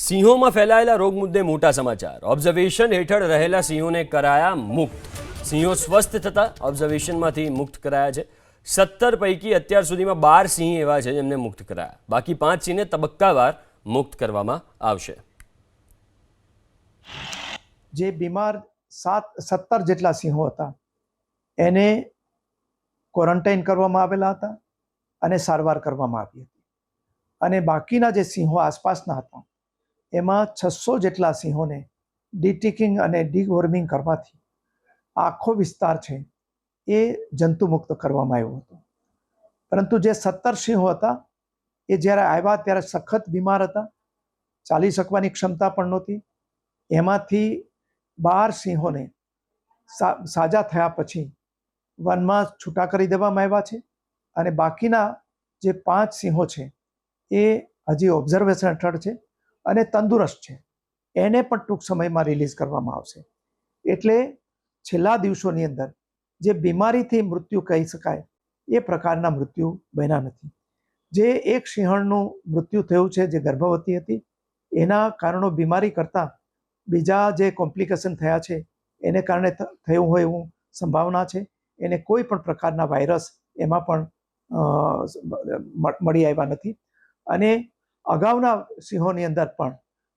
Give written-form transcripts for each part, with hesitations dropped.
સિંહોમાં ફેલાયેલા રોગ મુદ્દે મોટા સમાચાર. ઓબ્ઝર્વેશન હેઠળ રહેલા સિંહોને કરાયા મુક્ત. સિંહો સ્વસ્થ થતા ઓબ્ઝર્વેશનમાંથી મુક્ત કરાયા છે. 17 પૈકી અત્યાર સુધીમાં 12 સિંહ એવા છે જેમને મુક્ત કરાયા. બાકી 5 સિંહને તબક્કાવાર મુક્ત કરવામાં આવશે. જે બીમાર 17 જેટલા સિંહો હતા એને ક્વોરન્ટાઇન કરવામાં આવેલા હતા અને સારવાર કરવામાં આવી હતી. અને બાકીના જે સિંહો આસપાસના હતા એમાં 600 જેટલા સિંહોને ડિટિકિંગ અને ડીવોર્મિંગ કરવાથી આખો વિસ્તાર છે એ જંતુમુક્ત કરવામાં આવ્યો હતો. પરંતુ જે 17 સિંહો હતા એ જ્યારે આવ્યા ત્યારે સખત બીમાર હતા, ચાલી શકવાની ક્ષમતા પણ નહોતી. એમાંથી 12 સિંહોને સાજા થયા પછી વનમાં છૂટા કરી દેવામાં આવ્યા છે અને બાકીના જે 5 સિંહો છે એ હજી ઓબ્ઝર્વેશન હેઠળ છે અને તંદુરસ્ત છે. એને પણ ટૂંક સમયમાં રિલીઝ કરવામાં આવશે. એટલે છેલ્લા દિવસોની અંદર જે બીમારીથી મૃત્યુ કહી શકાય એ પ્રકારના મૃત્યુ બન્યા નથી. જે એક સિંહણનું મૃત્યુ થયું છે જે ગર્ભવતી હતી, એના કારણો બીમારી કરતાં બીજા જે કોમ્પ્લિકેશન થયા છે એને કારણે થયું હોય એવું સંભાવના છે. એને કોઈ પણ પ્રકારના વાયરસ એમાં પણ મળી આવ્યા નથી. અને અગાઉના સિંહોની અંદર પણ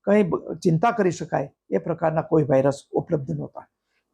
કંઈ ચિંતા કરી શકાય એ પ્રકારના કોઈ વાયરસ ઉપલબ્ધ નહોતા.